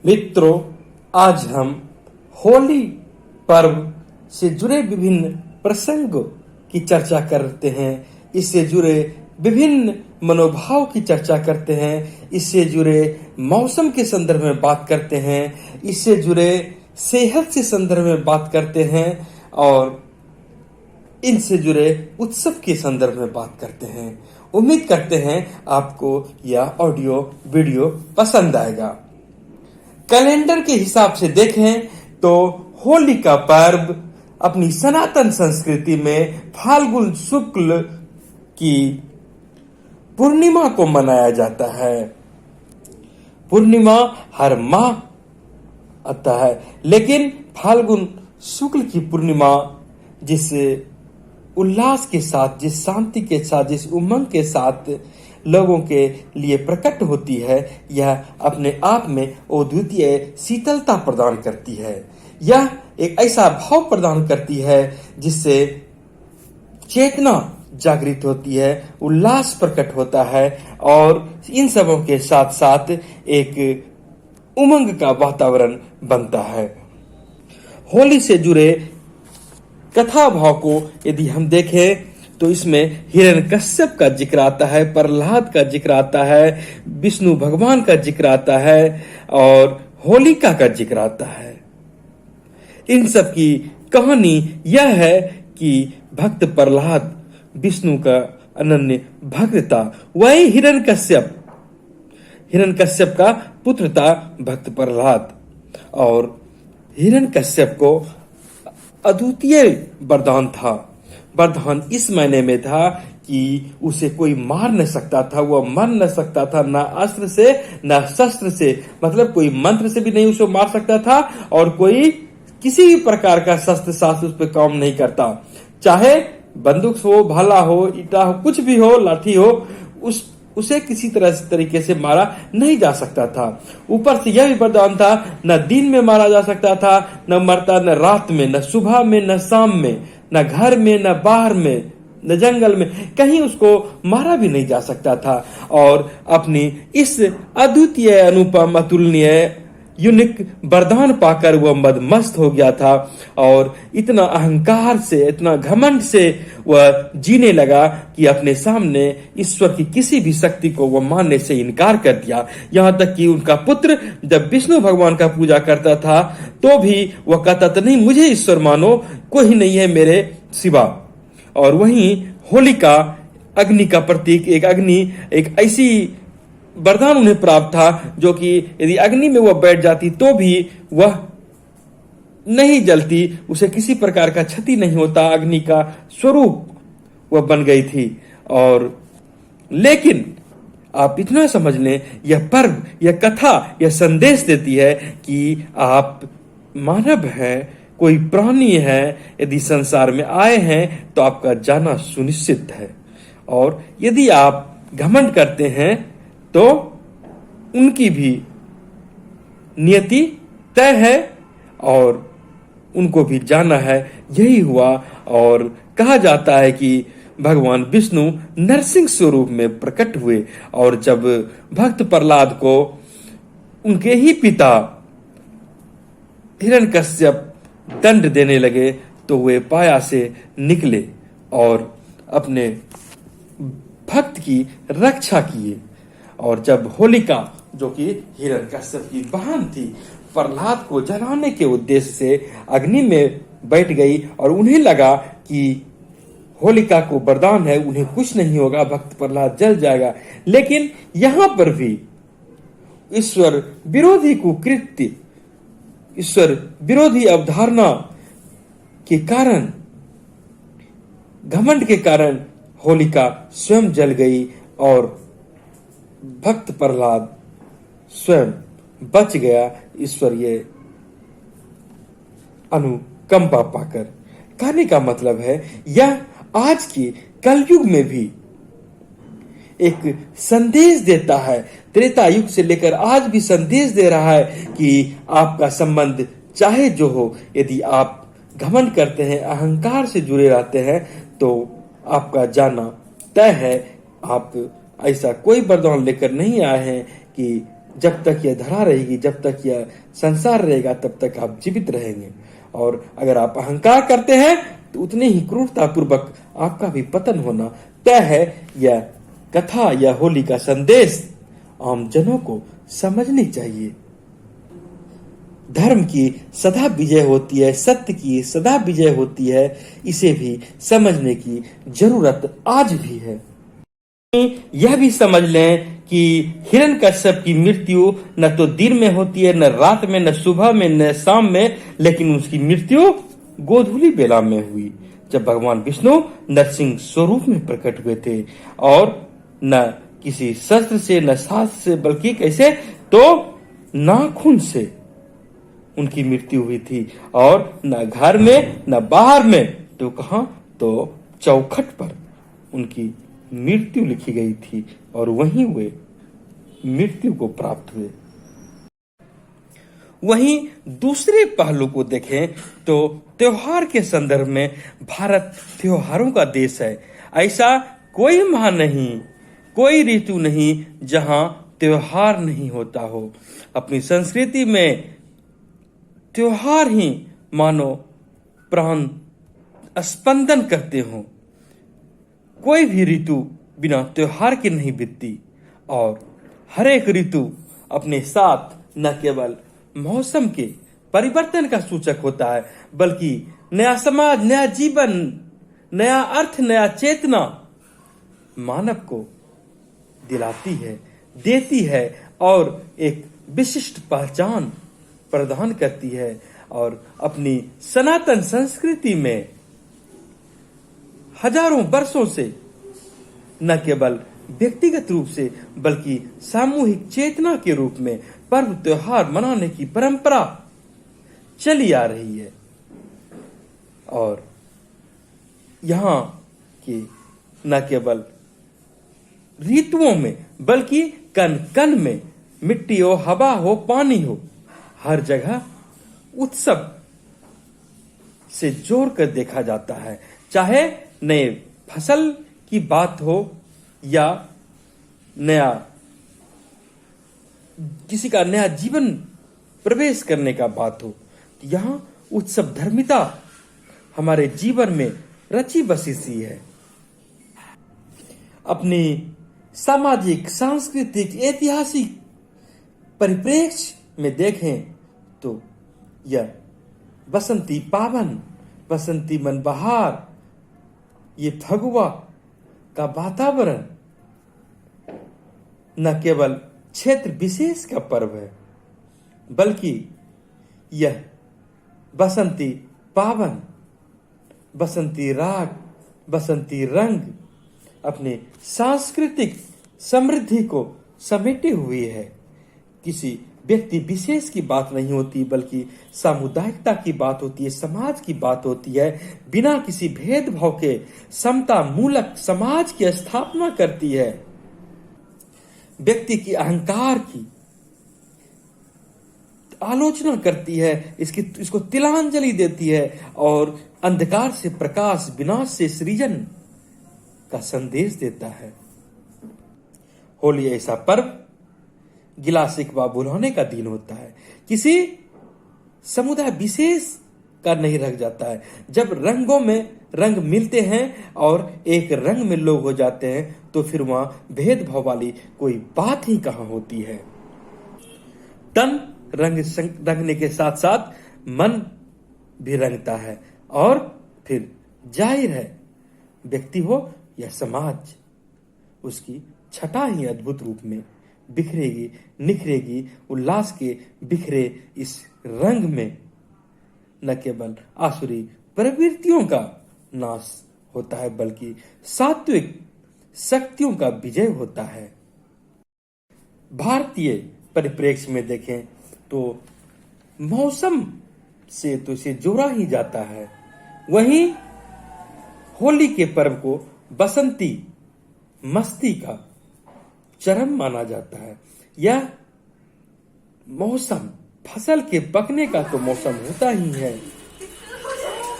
मित्रों, आज हम होली पर्व से जुड़े विभिन्न प्रसंगों की चर्चा करते हैं। इससे जुड़े विभिन्न मनोभाव की चर्चा करते हैं। इससे जुड़े मौसम के संदर्भ में बात करते हैं। इससे जुड़े सेहत से संदर्भ में बात करते हैं और इनसे जुड़े उत्सव के संदर्भ में बात करते हैं। उम्मीद करते हैं आपको यह ऑडियो वीडियो पसंद आएगा। कैलेंडर के हिसाब से देखें तो होली का पर्व अपनी सनातन संस्कृति में फाल्गुन शुक्ल की पूर्णिमा को मनाया जाता है। पूर्णिमा हर माह आता है, लेकिन फाल्गुन शुक्ल की पूर्णिमा जिस उल्लास के साथ, जिस शांति के साथ, जिस उमंग के साथ लोगों के लिए प्रकट होती है, यह अपने आप में अद्वितीय शीतलता प्रदान करती है। यह एक ऐसा भाव प्रदान करती है जिससे चेतना जागृत होती है, उल्लास प्रकट होता है और इन सबों के साथ साथ एक उमंग का वातावरण बनता है। होली से जुड़े कथा भाव को यदि हम देखें तो इसमें हिरण्यकश्यप का जिक्र आता है, प्रहलाद का जिक्र आता है, विष्णु भगवान का जिक्र आता है और होलिका का जिक्र आता है। इन सब की कहानी यह है कि भक्त प्रहलाद विष्णु का अनन्य भक्त था। वही हिरण्यकश्यप का पुत्र था भक्त प्रहलाद, और हिरण्यकश्यप को अद्वितीय वरदान था। वरदान इस मायने में था कि उसे कोई मार न सकता था, वह मर न सकता था, न अस्त्र से न शस्त्र से, मतलब कोई मंत्र से भी नहीं उसे मार सकता था और कोई किसी भी प्रकार का शस्त्र शास्त्र उस पर काम नहीं करता। चाहे बंदूक हो, भाला हो, ईटा हो, कुछ भी हो, लाठी हो, उसे किसी तरीके से मारा नहीं जा सकता था। ऊपर से यह भी वरदान था, न दिन में मारा जा सकता था, न मरता, न रात में, न सुबह में, न शाम में, न घर में, न बाहर में, न जंगल में, कहीं उसको मारा भी नहीं जा सकता था। और अपनी इस अद्वितीय, अनुपम, अतुलनीय, यूनिक वरदान पाकर वह मदमस्त हो गया था और इतना अहंकार से, इतना घमंड से वह जीने लगा कि अपने सामने ईश्वर की किसी भी शक्ति को वह मानने से इनकार कर दिया। यहाँ तक कि उनका पुत्र जब विष्णु भगवान का पूजा करता था तो भी वह कहता था, नहीं, मुझे ईश्वर मानो, कोई नहीं है मेरे सिवा। और वहीं होलिका अग्नि का प्रतीक, एक ऐसी वरदान उन्हें प्राप्त था जो कि यदि अग्नि में वह बैठ जाती तो भी वह नहीं जलती, उसे किसी प्रकार का क्षति नहीं होता, अग्नि का स्वरूप वह बन गई थी। और लेकिन आप इतना समझ लें, यह पर्व, यह कथा, यह संदेश देती है कि आप मानव हैं, कोई प्राणी है, यदि संसार में आए हैं तो आपका जाना सुनिश्चित है। और यदि आप घमंड करते हैं तो उनकी भी नियति तय है और उनको भी जाना है। यही हुआ और कहा जाता है कि भगवान विष्णु नरसिंह स्वरूप में प्रकट हुए और जब भक्त प्रहलाद को उनके ही पिता हिरण्यकश्यप दंड देने लगे तो वे पाया से निकले और अपने भक्त की रक्षा किए। और जब होलिका, जो कि हिरण्यकश्यप की बहन थी, प्रहलाद को जलाने के उद्देश्य से अग्नि में बैठ गई और उन्हें लगा कि होलिका को वरदान है, उन्हें कुछ नहीं होगा, भक्त प्रहलाद जल जाएगा। लेकिन यहां पर भी ईश्वर विरोधी कुकृत्य, ईश्वर विरोधी अवधारणा के कारण, घमंड के कारण होलिका स्वयं जल गई और भक्त प्रहलाद स्वयं बच गया ईश्वरीय अनुकंपा पाकर। कहने का मतलब है, यह आज के कलयुग में भी एक संदेश देता है। त्रेता युग से लेकर आज भी संदेश दे रहा है कि आपका संबंध चाहे जो हो, यदि आप घमंड करते हैं, अहंकार से जुड़े रहते हैं तो आपका जाना तय है। आप ऐसा कोई वरदान लेकर नहीं आए हैं कि जब तक यह धरा रहेगी, जब तक यह संसार रहेगा, तब तक आप जीवित रहेंगे। और अगर आप अहंकार करते हैं तो उतने ही क्रूरता पूर्वक आपका भी पतन होना तय है। यह कथा, यह होली का संदेश आम जनों को समझनी चाहिए। धर्म की सदा विजय होती है, सत्य की सदा विजय होती है, इसे भी समझने की जरूरत आज भी है। यह भी समझ लें कि हिरण्यकश्यप की मृत्यु न तो दिन में होती है, न रात में, न सुबह में, न शाम में, लेकिन उसकी मृत्यु गोधूली बेला में हुई, जब भगवान विष्णु नरसिंह स्वरूप में प्रकट हुए थे। और न किसी शस्त्र से, न शास्त्र से, बल्कि कैसे तो नाखून से उनकी मृत्यु हुई थी। और न घर में न बाहर में, तो कहां तो चौखट पर उनकी मृत्यु लिखी गई थी और वहीं वे मृत्यु को प्राप्त हुए। वहीं दूसरे पहलू को देखें तो त्योहार के संदर्भ में भारत त्योहारों का देश है। ऐसा कोई माह नहीं, कोई ऋतु नहीं जहां त्योहार नहीं होता हो। अपनी संस्कृति में त्योहार ही मानो प्राण स्पंदन करते हो। कोई भी ऋतु बिना त्योहार के नहीं बीतती। और हर एक ऋतु अपने साथ न केवल मौसम के परिवर्तन का सूचक होता है, बल्कि नया समाज, नया जीवन, नया अर्थ, नया चेतना मानव को दिलाती है, देती है और एक विशिष्ट पहचान प्रदान करती है। और अपनी सनातन संस्कृति में हजारों वर्षों से न केवल व्यक्तिगत रूप से बल्कि सामूहिक चेतना के रूप में पर्व त्योहार मनाने की परंपरा चली आ रही है। और यहाँ की न केवल ऋतुओं में बल्कि कण कण में, मिट्टी हो, हवा हो, पानी हो, हर जगह उत्सव से जोड़कर देखा जाता है। चाहे नए फसल की बात हो या नया किसी का नया जीवन प्रवेश करने का बात हो, यहाँ उत्सव धर्मिता हमारे जीवन में रची बसी सी है। अपनी सामाजिक, सांस्कृतिक, ऐतिहासिक परिप्रेक्ष्य में देखें तो यह बसंती पावन, बसंती मन बहार, ये फगुआ का वातावरण न केवल क्षेत्र विशेष का पर्व है, बल्कि यह बसंती पावन, बसंती राग, बसंती रंग अपने सांस्कृतिक समृद्धि को समेटे हुए है। किसी व्यक्ति विशेष की बात नहीं होती, बल्कि सामुदायिकता की बात होती है, समाज की बात होती है। बिना किसी भेदभाव के समता मूलक समाज की स्थापना करती है। व्यक्ति की अहंकार की आलोचना करती है, इसको तिलांजलि देती है और अंधकार से प्रकाश, विनाश से सृजन का संदेश देता है। होली ऐसा पर्व गिला शिकवा भुलाने का दिन होता है, किसी समुदाय विशेष का नहीं रह जाता है। जब रंगों में रंग मिलते हैं और एक रंग में लोग हो जाते हैं, तो फिर वहां भेदभाव वाली कोई बात ही कहां होती है। तन रंगने के साथ साथ मन भी रंगता है और फिर जाहिर है व्यक्ति हो या समाज, उसकी छटा ही अद्भुत रूप में बिखरेगी, निखरेगी। उल्लास के बिखरे इस रंग में न केवल आसुरी प्रवृत्तियों का नाश होता है, बल्कि सात्विक शक्तियों का विजय होता है। भारतीय परिप्रेक्ष्य में देखें तो मौसम से तो इसे जोड़ा ही जाता है। वहीं होली के पर्व को बसंती मस्ती का चरम माना जाता है। यह मौसम फसल के पकने का तो मौसम होता ही है।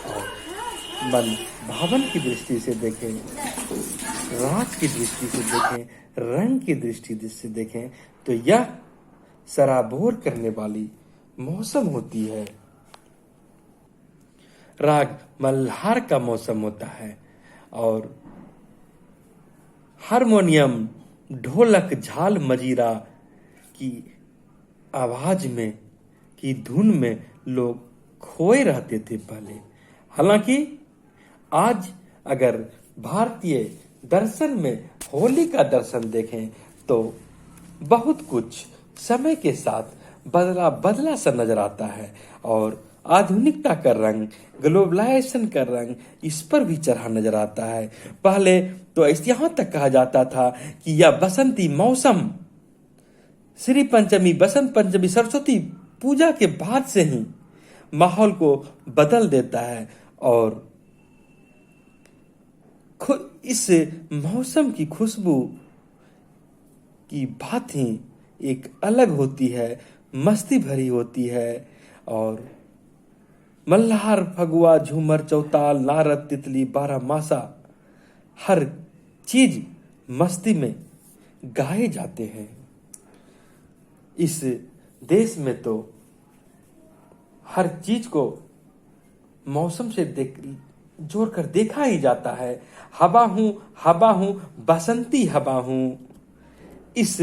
और मन भावन की दृष्टि से देखें, रात की दृष्टि से देखें, रंग की दृष्टि से देखें, तो यह सराबोर करने वाली मौसम होती है। राग मल्हार का मौसम होता है और हारमोनियम, ढोलक, झाल, मजीरा की आवाज में, की धुन में लोग खोए रहते थे पहले। हालांकि आज अगर भारतीय दर्शन में होली का दर्शन देखें तो बहुत कुछ समय के साथ बदला बदला सा नजर आता है और आधुनिकता का रंग, ग्लोबलाइजेशन का रंग इस पर भी चढ़ा नजर आता है। पहले तो यहां तक कहा जाता था कि यह बसंती मौसम श्री पंचमी, बसंत पंचमी, सरस्वती पूजा के बाद से ही माहौल को बदल देता है और इस मौसम की खुशबू की बात ही एक अलग होती है, मस्ती भरी होती है। और मल्हार, फगुआ, झूमर, चौताल, नारद, तितली, बारहमासा हर चीज मस्ती में गाए जाते हैं। इस देश में तो हर चीज को मौसम से जोड़कर देखा ही जाता है। हवा हूं, बसंती हवा हूं, इस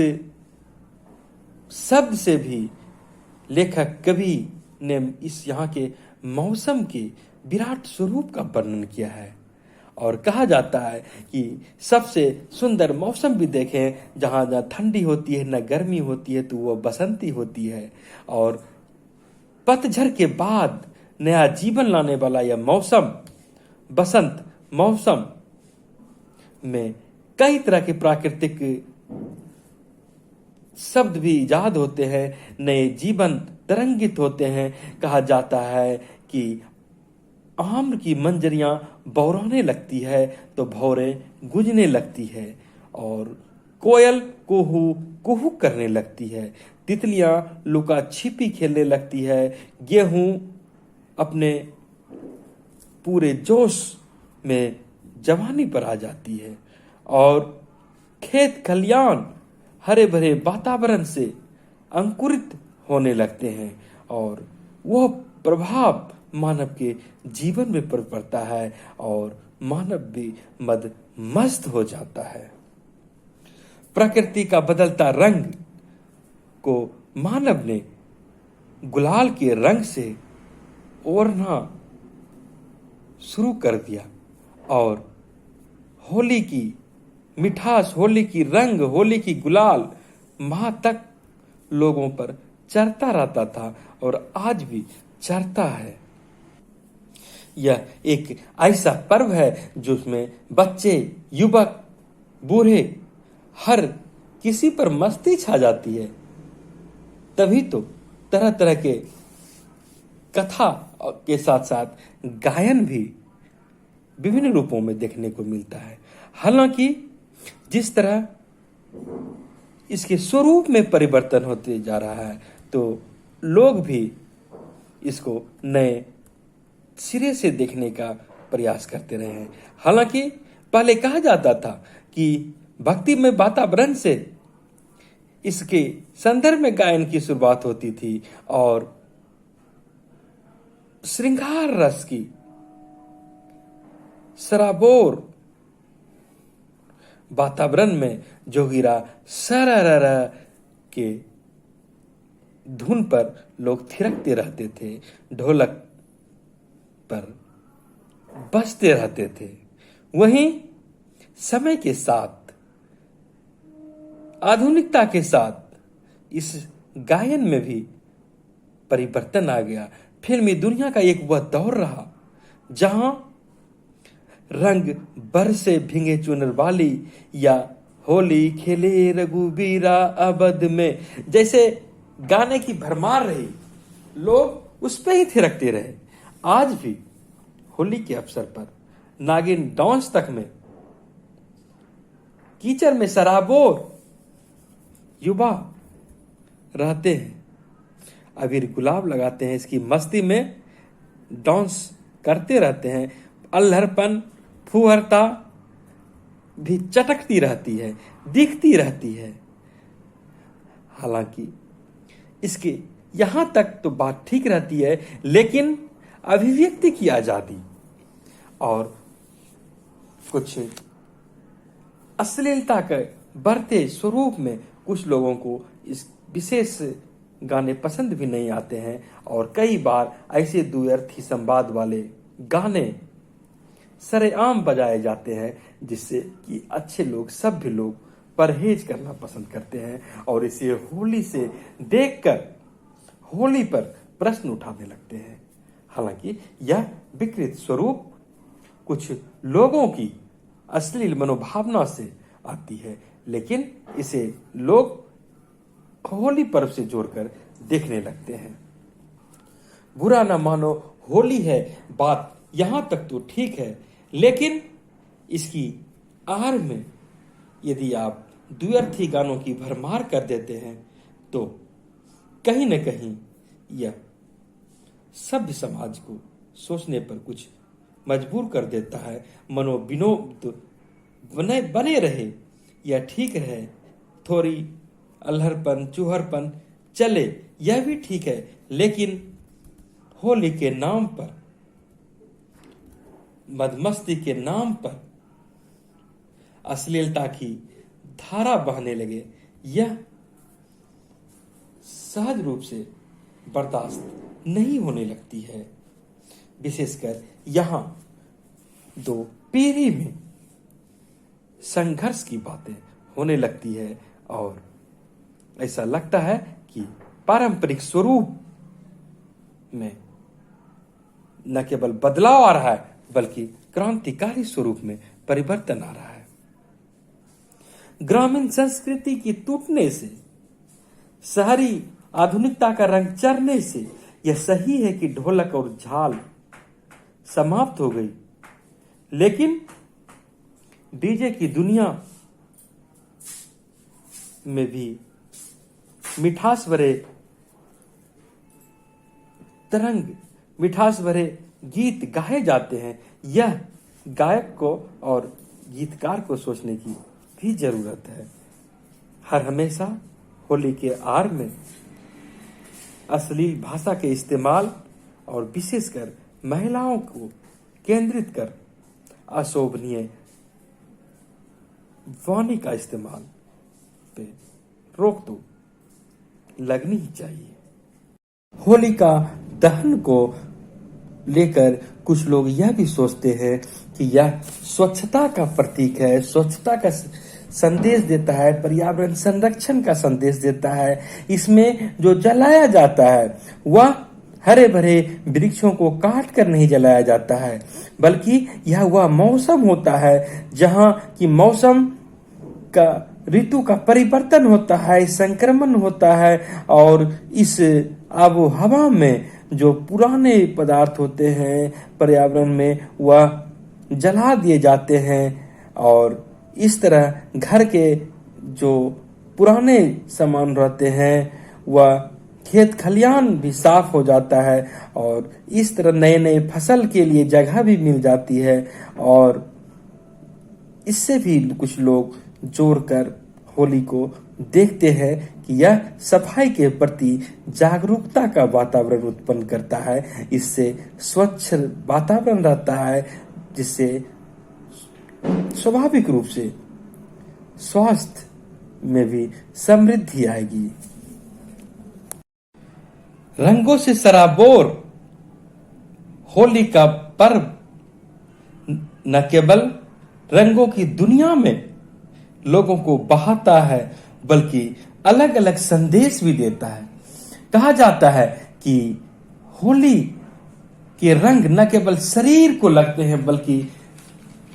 शब्द से भी लेखक कवि ने इस यहाँ के मौसम के विराट स्वरूप का वर्णन किया है। और कहा जाता है कि सबसे सुंदर मौसम भी देखें, जहां न ठंडी होती है न गर्मी होती है, तो वह बसंती होती है। और पतझड़ के बाद नया जीवन लाने वाला यह मौसम, बसंत मौसम में कई तरह के प्राकृतिक शब्द भी इजाद होते हैं, नए जीवन तरंगित होते हैं। कहा जाता है कि आम्र की मंजरियां बौराने लगती है तो भौरें गूंजने लगती है और कोयल कुहू कुहू करने लगती है, तितलियां लुका छिपी खेलने लगती है, गेहूं अपने पूरे जोश में जवानी पर आ जाती है और खेत खलियान हरे भरे वातावरण से अंकुरित होने लगते हैं और वह प्रभाव मानव के जीवन में पड़ता है और मानव भी मद मस्त हो जाता है। प्रकृति का बदलता रंग को मानव ने गुलाल के रंग से ओढ़ना शुरू कर दिया और होली की मिठास, होली की रंग, होली की गुलाल माह तक लोगों पर चढ़ता रहता था और आज भी चढ़ता है। यह एक ऐसा पर्व है जिसमें बच्चे, युवक, बूढ़े हर किसी पर मस्ती छा जाती है। तभी तो तरह तरह के कथा के साथ साथ गायन भी विभिन्न रूपों में देखने को मिलता है। हालांकि जिस तरह इसके स्वरूप में परिवर्तन होते जा रहा है तो लोग भी इसको नए सिरे से देखने का प्रयास करते रहे हैं। हालांकि पहले कहा जाता था कि भक्ति में वातावरण से इसके संदर्भ में गायन की शुरुआत होती थी और श्रृंगार रस की सराबोर वातावरण में जोगिरा सरररा के धुन पर लोग थिरकते रहते थे, ढोलक पर बजते रहते थे। वहीं समय के साथ, आधुनिकता के साथ इस गायन में भी परिवर्तन आ गया। फिल्मी दुनिया का एक वह दौर रहा जहां रंग बरसे भीगे चुनर वाली या होली खेले रघुबीरा अवध में जैसे गाने की भरमार रही, लोग उस पे ही थिरकते रहे। आज भी होली के अवसर पर नागिन डांस तक में कीचड़ में सराबोर युवा रहते हैं, अबीर गुलाब लगाते हैं, इसकी मस्ती में डांस करते रहते हैं। अल्हड़पन, फुहरता भी चटकती रहती है, दिखती रहती है। हालांकि इसके यहां तक तो बात ठीक रहती है, लेकिन अभिव्यक्ति की आजादी और कुछ अश्लीलता के बढ़ते स्वरूप में कुछ लोगों को इस विशेष गाने पसंद भी नहीं आते हैं, और कई बार ऐसे द्व्यर्थी संवाद वाले गाने सरेआम बजाए जाते हैं, जिससे कि अच्छे लोग, सभ्य लोग परहेज करना पसंद करते हैं और इसे होली से देखकर होली पर प्रश्न उठाने लगते हैं। हालांकि यह विकृत स्वरूप कुछ लोगों की अश्लील मनोभावना से आती है, लेकिन इसे लोग होली पर्व से जोड़कर देखने लगते हैं। बुरा ना मानो, होली है, बात यहां तक तो ठीक है, लेकिन इसकी आड़ में यदि आप द्व्यर्थी गानों की भरमार कर देते हैं तो कहीं न कहीं यह सभ्य समाज को सोचने पर कुछ मजबूर कर देता है। मनोविनोद बने रहे या ठीक रहे, थोड़ी अल्हड़पन चूहड़पन चले, यह भी ठीक है, लेकिन होली के नाम पर, मदमस्ती के नाम पर अश्लीलता की धारा बहने लगे, यह सहज रूप से बर्दाश्त नहीं होने लगती है। विशेषकर यहां दो पीढ़ी में संघर्ष की बातें होने लगती है और ऐसा लगता है कि पारंपरिक स्वरूप में न केवल बदलाव आ रहा है, बल्कि क्रांतिकारी स्वरूप में परिवर्तन आ रहा है। ग्रामीण संस्कृति की टूटने से, शहरी आधुनिकता का रंग चढ़ने से यह सही है कि ढोलक और झाल समाप्त हो गई, लेकिन डीजे की दुनिया में भी मिठास भरे तरंग, मिठास भरे गीत गाए जाते हैं। यह गायक को और गीतकार को सोचने की भी जरूरत है। हर हमेशा होली के आड़ में अश्लील भाषा के इस्तेमाल और विशेषकर महिलाओं को केंद्रित कर अशोभनीय वाणी का इस्तेमाल पे रोक तो लगनी ही चाहिए। होली का दहन को लेकर कुछ लोग यह भी सोचते हैं कि यह स्वच्छता का प्रतीक है, स्वच्छता का संदेश देता है, पर्यावरण संरक्षण का संदेश देता है। इसमें जो जलाया जाता है वह हरे भरे वृक्षों को काट कर नहीं जलाया जाता है, बल्कि यह वह मौसम होता है जहां की मौसम का, ऋतु का परिवर्तन होता है, संक्रमण होता है, और इस आबो हवा में जो पुराने पदार्थ होते हैं पर्यावरण में वह जला दिए जाते हैं, और इस तरह घर के जो पुराने सामान रहते हैं वह खेत खलियान भी साफ हो जाता है, और इस तरह नए नए फसल के लिए जगह भी मिल जाती है। और इससे भी कुछ लोग जोड़कर होली को देखते हैं कि यह सफाई के प्रति जागरूकता का वातावरण उत्पन्न करता है। इससे स्वच्छ वातावरण रहता है, जिससे स्वाभाविक रूप से स्वास्थ्य में भी समृद्धि आएगी। रंगों से सराबोर होली का पर्व न केवल रंगों की दुनिया में लोगों को बहाता है, बल्कि अलग अलग संदेश भी देता है। कहा जाता है कि होली के रंग न केवल शरीर को लगते हैं, बल्कि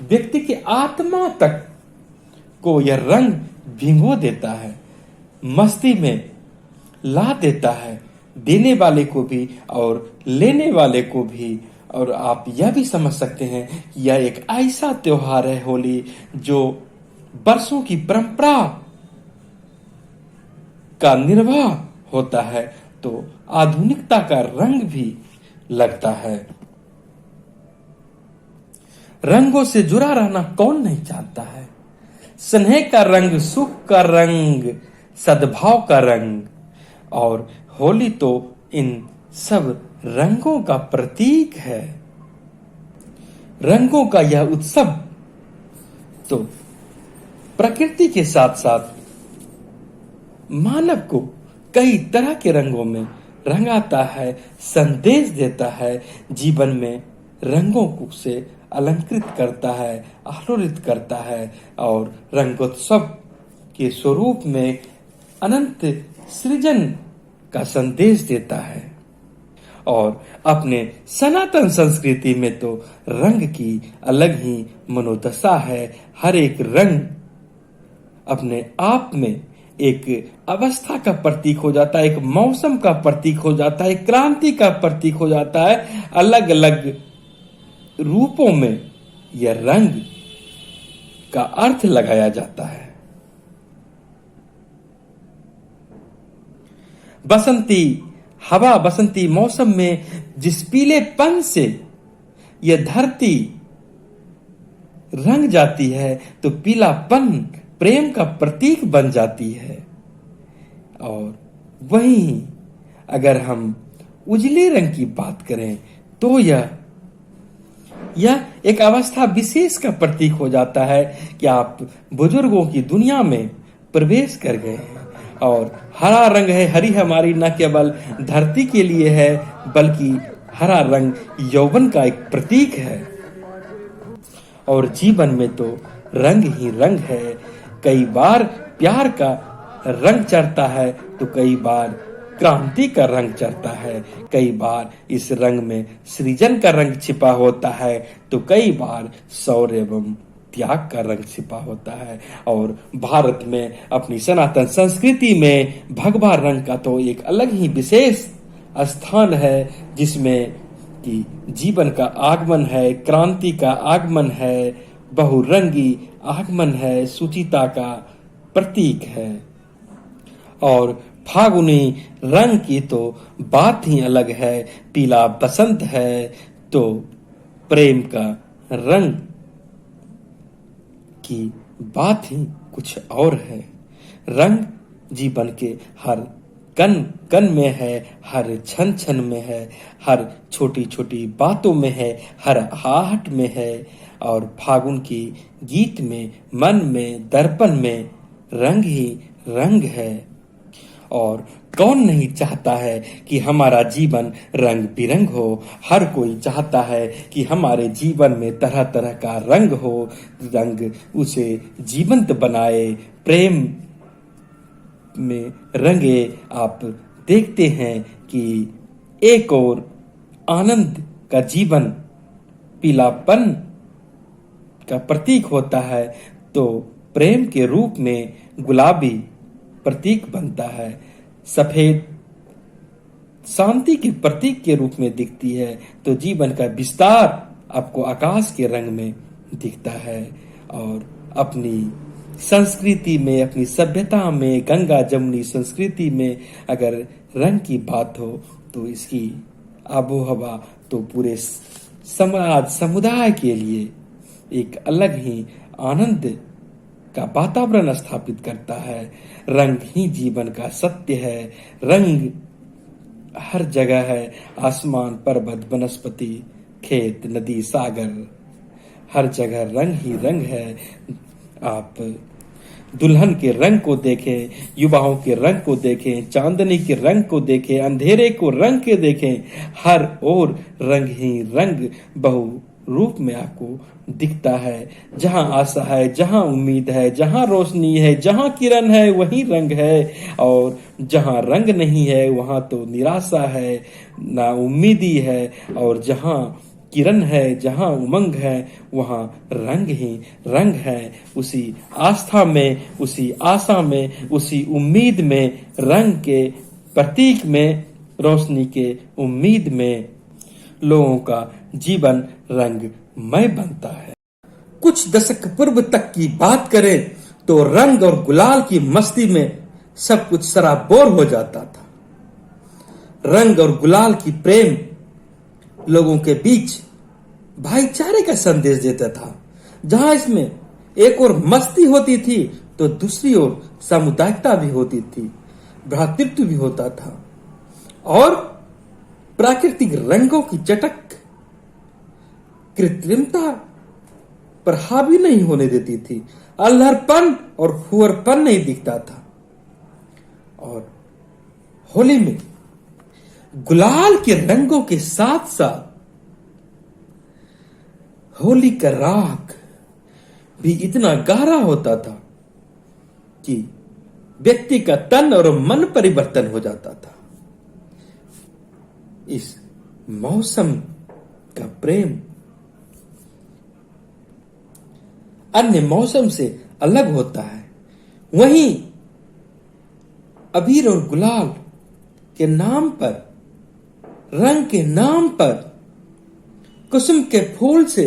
व्यक्ति के आत्मा तक को यह रंग भिगो देता है, मस्ती में ला देता है, देने वाले को भी और लेने वाले को भी। और आप यह भी समझ सकते हैं कि यह एक ऐसा त्योहार है होली जो बरसों की परंपरा का निर्वाह होता है, तो आधुनिकता का रंग भी लगता है। रंगों से जुड़ा रहना कौन नहीं चाहता है। स्नेह का रंग, सुख का रंग, सद्भाव का रंग, और होली तो इन सब रंगों का प्रतीक है। रंगों का यह उत्सव तो प्रकृति के साथ साथ मानव को कई तरह के रंगों में रंगाता है, संदेश देता है, जीवन में रंगों को से अलंकृत करता है, आलोलित करता है और रंगोत्सव के स्वरूप में अनंत सृजन का संदेश देता है। और अपने सनातन संस्कृति में तो रंग की अलग ही मनोदशा है। हर एक रंग अपने आप में एक अवस्था का प्रतीक हो जाता है, एक मौसम का प्रतीक हो जाता है, एक क्रांति का प्रतीक हो जाता है। अलग अलग रूपों में यह रंग का अर्थ लगाया जाता है। बसंती हवा, बसंती मौसम में जिस पीलेपन से यह धरती रंग जाती है तो पीलापन प्रेम का प्रतीक बन जाती है। और वहीं अगर हम उजले रंग की बात करें तो यह एक अवस्था विशेष का प्रतीक हो जाता है कि आप बुजुर्गों की दुनिया में प्रवेश कर गए हैं। और हरा रंग है, हरी हमारी न केवल धरती के लिए है बल्कि हरा रंग यौवन का एक प्रतीक है। और जीवन में तो रंग ही रंग है। कई बार प्यार का रंग चढ़ता है तो कई बार क्रांति का रंग चढ़ता है, कई बार इस रंग में सृजन का रंग छिपा होता है तो कई बार शौर्य एवं त्याग का रंग छिपा होता है। और भारत में अपनी सनातन संस्कृति में भगवा रंग का तो एक अलग ही विशेष स्थान है, जिसमें कि जीवन का आगमन है, क्रांति का आगमन है, बहुरंगी आगमन है, सुचिता का प्रतीक है। और फागुनी रंग की तो बात ही अलग है। पीला बसंत है तो प्रेम का रंग की बात ही कुछ और है। रंग जीवन के हर कण कण में है, हर क्षण क्षण में है, हर छोटी छोटी बातों में है, हर आहट में है। और फागुन की गीत में, मन में, दर्पण में रंग ही रंग है। और कौन नहीं चाहता है कि हमारा जीवन रंग बिरंग हो। हर कोई चाहता है कि हमारे जीवन में तरह तरह का रंग हो, रंग उसे जीवंत बनाए, प्रेम में रंगे। आप देखते हैं कि एक और आनंद का जीवन पीलापन का प्रतीक होता है तो प्रेम के रूप में गुलाबी प्रतीक बनता है। सफेद शांति के प्रतीक के रूप में दिखती है तो जीवन का विस्तार आपको आकाश के रंग में दिखता है। और अपनी संस्कृति में, अपनी सभ्यता में, गंगा जमुनी संस्कृति में अगर रंग की बात हो तो इसकी आबो हवा तो पूरे समाज समुदाय के लिए एक अलग ही आनंद का वातावरण स्थापित करता है। रंग ही जीवन का सत्य है। रंग हर जगह है, आसमान, पर्वत, वनस्पति, खेत, नदी, सागर, हर जगह रंग ही रंग है। आप दुल्हन के रंग को देखें, युवाओं के रंग को देखें, चांदनी के रंग को देखें, अंधेरे को रंग के देखें, हर ओर रंग ही रंग बहु रूप में आपको दिखता है। जहां आशा है, जहां उम्मीद है, जहां रोशनी है, जहां किरण है वहीं रंग है। और जहां रंग नहीं है वहां तो निराशा है, ना उम्मीदी है। और जहां किरण है, जहां उमंग है वहां रंग ही रंग है। उसी आस्था में, उसी आशा में, उसी उम्मीद में, रंग के प्रतीक में, रोशनी के उम्मीद में लोगों का जीवन रंगमय बनता है। कुछ दशक पूर्व तक की बात करें तो रंग और गुलाल की मस्ती में सब कुछ सराबोर हो जाता था। रंग और गुलाल की प्रेम लोगों के बीच भाईचारे का संदेश देता था। जहां इसमें एक ओर मस्ती होती थी तो दूसरी ओर सामुदायिकता भी होती थी, भ्रातृत्व भी होता था। और प्राकृतिक रंगों की चटक कृत्रिमता पर हावी नहीं होने देती थी। अल्हड़पन और हुअरपन नहीं दिखता था। और होली में गुलाल के रंगों के साथ साथ होली का राग भी इतना गहरा होता था कि व्यक्ति का तन और मन परिवर्तन हो जाता था। इस मौसम का प्रेम अन्य मौसम से अलग होता है। वहीं अबीर और गुलाल के नाम पर, रंग के नाम पर कुसुम के फूल से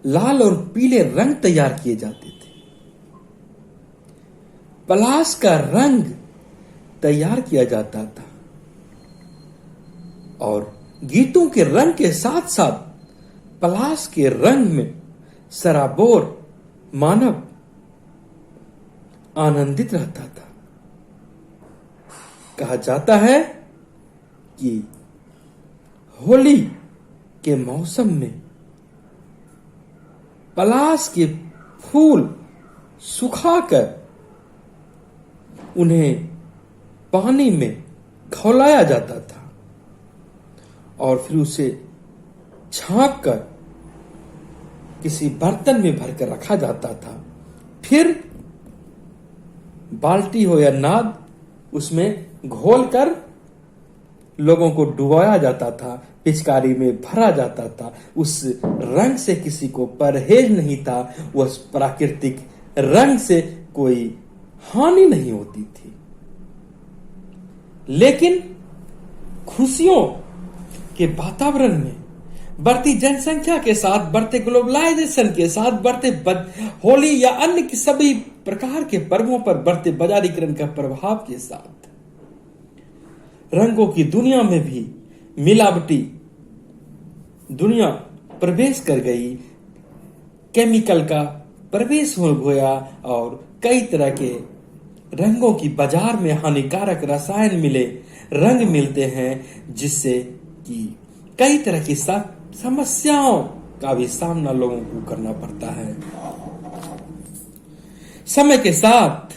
लाल और पीले रंग तैयार किए जाते थे। पलाश का रंग तैयार किया जाता था और गीतों के रंग के साथ साथ पलाश के रंग में सराबोर मानव आनंदित रहता था। कहा जाता है कि होली के मौसम में पलाश के फूल सुखाकर उन्हें पानी में खौलाया जाता था और फिर उसे छांक कर किसी बर्तन में भरकर रखा जाता था। फिर बाल्टी हो या नाद उसमें घोलकर लोगों को डुबोया जाता था, पिचकारी में भरा जाता था। उस रंग से किसी को परहेज नहीं था। उस प्राकृतिक रंग से कोई हानि नहीं होती थी। लेकिन खुशियों के वातावरण में बढ़ती जनसंख्या के साथ, बढ़ते ग्लोबलाइजेशन के साथ, बढ़ते होली या अन्य के सभी प्रकार के पर्वों पर बढ़ते बाजारीकरण का प्रभाव के साथ रंगों की दुनिया में भी मिलावटी दुनिया प्रवेश कर गई। केमिकल का प्रवेश हो गया और कई तरह के रंगों की बाजार में हानिकारक रसायन मिले, रंग मिलते हैं, जिससे कि कई तरह की समस्याओं का भी सामना लोगों को करना पड़ता है। समय के साथ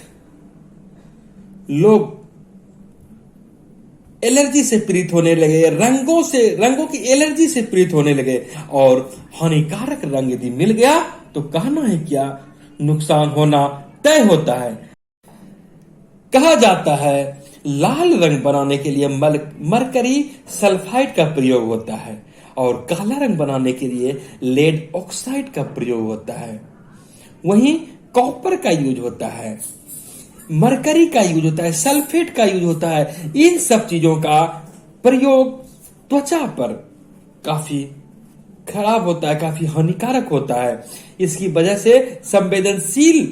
लोग एलर्जी से पीड़ित होने लगे, रंगों की एलर्जी से पीड़ित होने लगे और हानिकारक रंग यदि मिल गया तो कहना है क्या, नुकसान होना तय होता है। कहा जाता है लाल रंग बनाने के लिए मरकरी सल्फाइड का प्रयोग होता है और काला रंग बनाने के लिए लेड ऑक्साइड का प्रयोग होता है। वहीं कॉपर का यूज होता है, मरकरी का यूज होता है, सल्फेट का यूज होता है। इन सब चीजों का प्रयोग त्वचा पर काफी खराब होता है, काफी हानिकारक होता है। इसकी वजह से संवेदनशील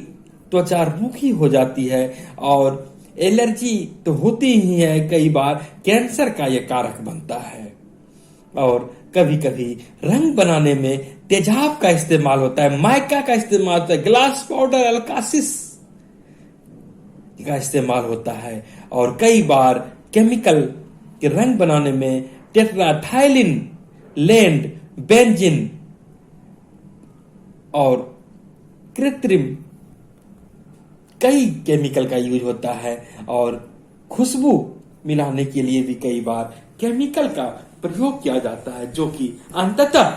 त्वचा रूखी हो जाती है और एलर्जी तो होती ही है, कई बार कैंसर का यह कारक बनता है। और कभी कभी रंग बनाने में तेजाब का इस्तेमाल होता है, माइका का इस्तेमाल होता है, ग्लास पाउडर, अल्कासिस का इस्तेमाल होता है और कई बार केमिकल के रंग बनाने में टेट्राथाइलिन, लैंड, बेंजीन और कृत्रिम कई केमिकल का यूज होता है और खुशबू मिलाने के लिए भी कई बार केमिकल का प्रयोग किया जाता है, जो कि अंततः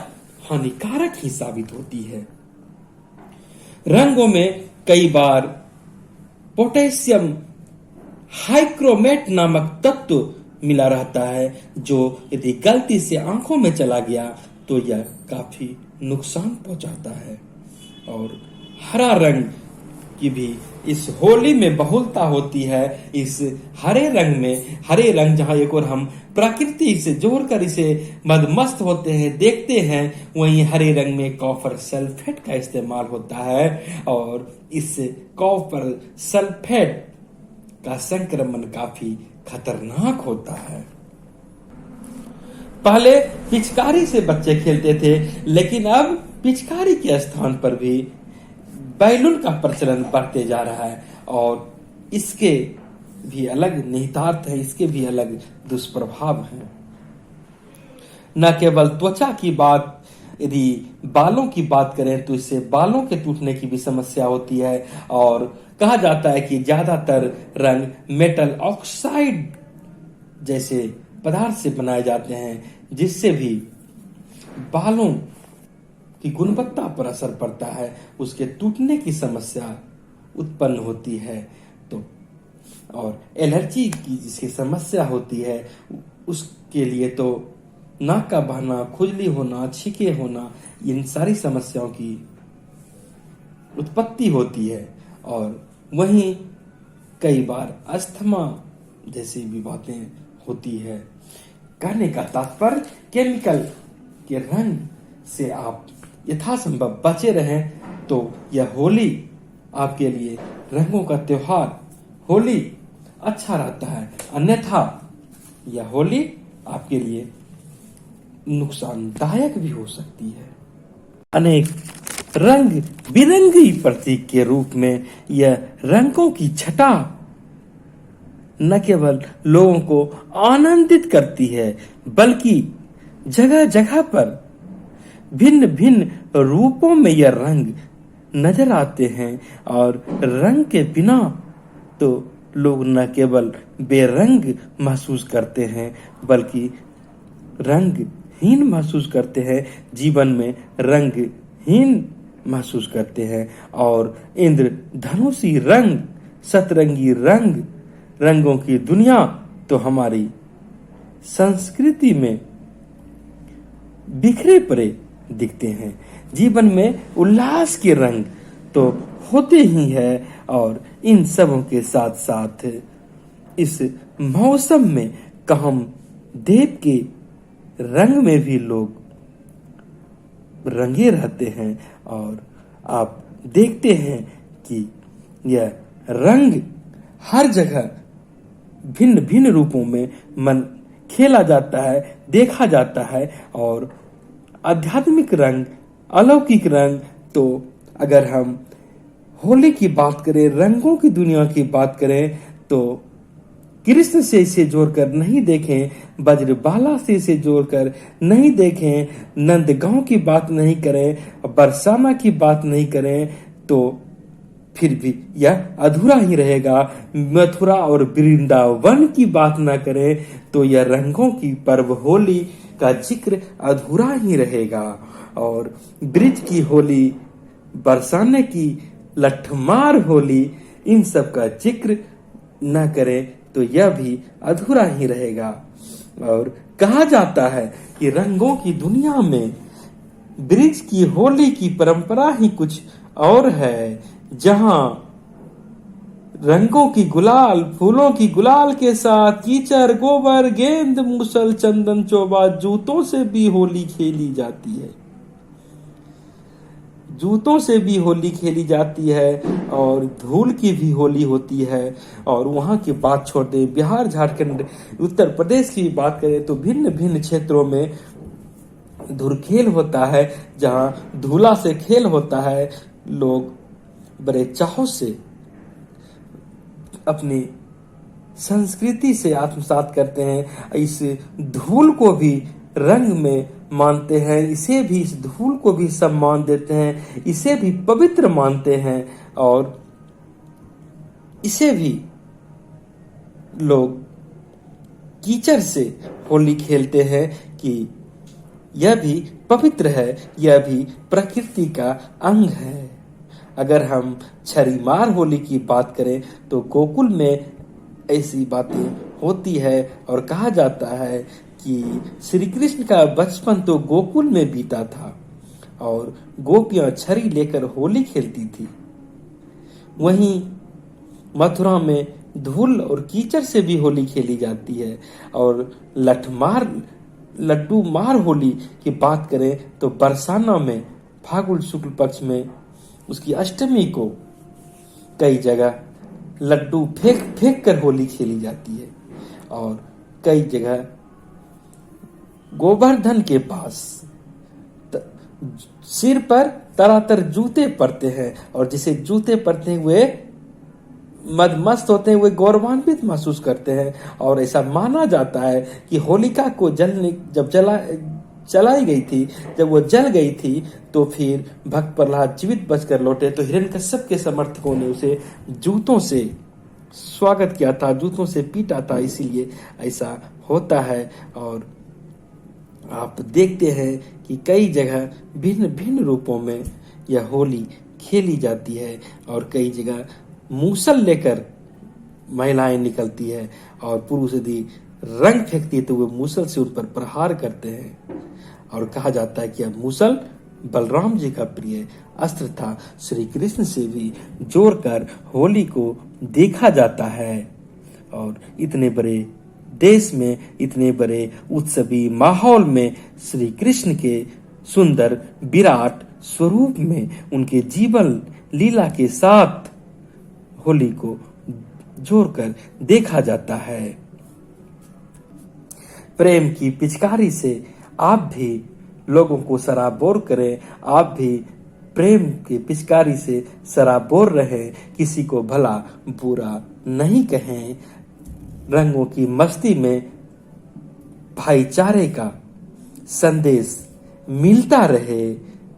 हानिकारक ही साबित होती है। रंगों में कई बार पोटेशियम हाइक्रोमेट नामक तत्व मिला रहता है, जो यदि गलती से आंखों में चला गया तो यह काफी नुकसान पहुंचाता है। और हरा रंग की भी इस होली में बहुलता होती है। इस हरे रंग जहां एक और हम प्रकृति से जोड़कर इसे मदमस्त होते हैं, देखते हैं, वहीं हरे रंग में कॉपर सल्फेट का इस्तेमाल होता है और इस कॉपर सल्फेट का संक्रमण काफी खतरनाक होता है। पहले पिचकारी से बच्चे खेलते थे, लेकिन अब पिचकारी के स्थान पर भी बैलून का प्रचलन बढ़ते जा रहा है और इसके भी अलग निहितार्थ है, इसके भी अलग दुष्प्रभाव हैं। न केवल त्वचा की बात, यदि बालों की बात करें तो इससे बालों के टूटने की भी समस्या होती है। और कहा जाता है कि ज्यादातर रंग मेटल ऑक्साइड जैसे पदार्थ से बनाए जाते हैं, जिससे भी बालों की गुणवत्ता पर असर पड़ता है, उसके टूटने की समस्या उत्पन्न होती है। तो और एलर्जी की जिसकी समस्या होती है, उसके लिए तो नाक का बहना, खुजली होना, छींके होना, इन सारी समस्याओं की उत्पत्ति होती है। और वहीं कई बार अस्थमा जैसी भी बातें होती है। कहने का तात्पर्य, केमिकल के रंग से आप यथासंभव बचे रहें तो यह होली आपके लिए, रंगों का त्योहार होली अच्छा रहता है। अन्यथा यह होली आपके लिए नुकसानदायक भी हो सकती है। अनेक रंग बिरंगी प्रतीक के रूप में यह रंगों की छटा न केवल लोगों को आनंदित करती है, बल्कि जगह जगह पर भिन्न भिन्न रूपों में यह रंग नजर आते हैं। और रंग के बिना तो लोग न केवल बेरंग महसूस करते हैं, बल्कि रंगहीन महसूस करते हैं, जीवन में रंगहीन महसूस करते हैं। और इंद्रधनुषी रंग, सतरंगी रंग, रंगों की दुनिया तो हमारी संस्कृति में बिखरे पड़े दिखते हैं। जीवन में उल्लास के रंग तो होते ही है, और इन सबों के साथ साथ इस मौसम में कामदेव के रंग में भी लोग रंगे रहते हैं। और आप देखते हैं कि यह रंग हर जगह भिन्न भिन्न रूपों में मन खेला जाता है, देखा जाता है। और आध्यात्मिक रंग, अलौकिक रंग, तो अगर हम होली की बात करें, रंगों की दुनिया की बात करें, तो कृष्ण से इसे जोड़कर नहीं देखें, ब्रजबाला से इसे जोड़कर नहीं देखें, नंदगांव की बात नहीं करें, बरसाना की बात नहीं करें, तो फिर भी यह अधूरा ही रहेगा। मथुरा और वृंदावन की बात ना करें तो यह रंगों की पर्व होली का जिक्र अधूरा ही रहेगा। और ब्रिज की होली, बरसाने की लठमार होली, इन सब का जिक्र न करें तो यह भी अधूरा ही रहेगा। और कहा जाता है कि रंगों की दुनिया में ब्रिज की होली की परंपरा ही कुछ और है, जहां रंगों की गुलाल, फूलों की गुलाल के साथ कीचड़, गोबर, गेंद, मूसल, चंदन, चौबा, जूतों से भी होली खेली जाती है। जूतों से भी होली खेली जाती है, और धूल की भी होली होती है। और वहां की बात छोड़ दें, बिहार, झारखंड, उत्तर प्रदेश की बात करें तो भिन्न भिन्न क्षेत्रों में धुरखेल होता है, जहां धूला से खेल होता है। लोग बड़े चाव से अपनी संस्कृति से आत्मसात करते हैं, इस धूल को भी रंग में मानते हैं, इसे भी, इस धूल को भी सम्मान देते हैं, इसे भी पवित्र मानते हैं। और इसे भी लोग कीचड़ से होली खेलते हैं कि यह भी पवित्र है, यह भी प्रकृति का अंग है। अगर हम छरीमार होली की बात करें तो गोकुल में ऐसी बातें होती है, और कहा जाता है कि श्री कृष्ण का बचपन तो गोकुल में बीता था, और गोपियां छरी लेकर होली खेलती थी। वहीं मथुरा में धूल और कीचड़ से भी होली खेली जाती है। और लड्डू मार होली की बात करें तो बरसाना में फागुन शुक्ल पक्ष में उसकी अष्टमी को कई जगह लड्डू फेंक फेंक कर होली खेली जाती है। और कई जगह गोवर्धन के पास सिर पर तरह तरह जूते पड़ते हैं, और जिसे जूते पड़ते हुए मदमस्त होते हैं वे गौरवान्वित महसूस करते हैं। और ऐसा माना जाता है कि होलिका को जलाई गई थी, जब वो जल गई थी तो फिर भक्त प्रहलाद जीवित बचकर लौटे तो हिरण्यकश्यप के समर्थकों ने उसे जूतों से स्वागत किया था, जूतों से पीटा था, इसीलिए ऐसा होता है। और आप देखते हैं कि कई जगह भिन्न भिन्न रूपों में यह होली खेली जाती है और कई जगह मूसल लेकर महिलाएं निकलती है और पुरुष यदि रंग फेंकती है तो वे मूसल से उन पर प्रहार करते हैं। और कहा जाता है कि यह मूसल बलराम जी का प्रिय अस्त्र था। श्री कृष्ण से भी जोड़कर होली को देखा जाता है। और इतने बड़े देश में, इतने बड़े उत्सवी माहौल में श्री कृष्ण के सुंदर विराट स्वरूप में उनके जीवन लीला के साथ होली को जोड़कर देखा जाता है। प्रेम की पिचकारी से आप भी लोगों को सराबोर करें, आप भी प्रेम की पिचकारी से सराबोर रहें, किसी को भला बुरा नहीं कहें। रंगों की मस्ती में भाईचारे का संदेश मिलता रहे,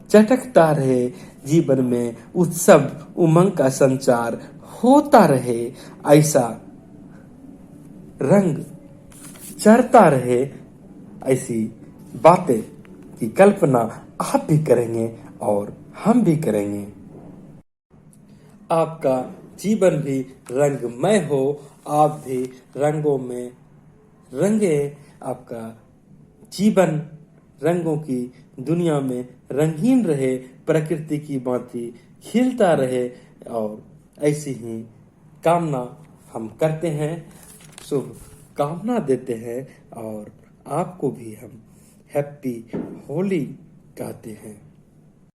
चटकता रहे, जीवन में उत्सव उमंग का संचार होता रहे, ऐसा रंग चढ़ता रहे, ऐसी बातें की कल्पना आप भी करेंगे और हम भी करेंगे। आपका जीवन भी रंगमय हो, आप भी रंगों में रंगे, आपका जीवन रंगों की दुनिया में रंगीन रहे, प्रकृति की भांति खिलता रहे। और ऐसी ही कामना हम करते हैं, शुभ कामना देते हैं और आपको भी हम हैप्पी होली कहते हैं।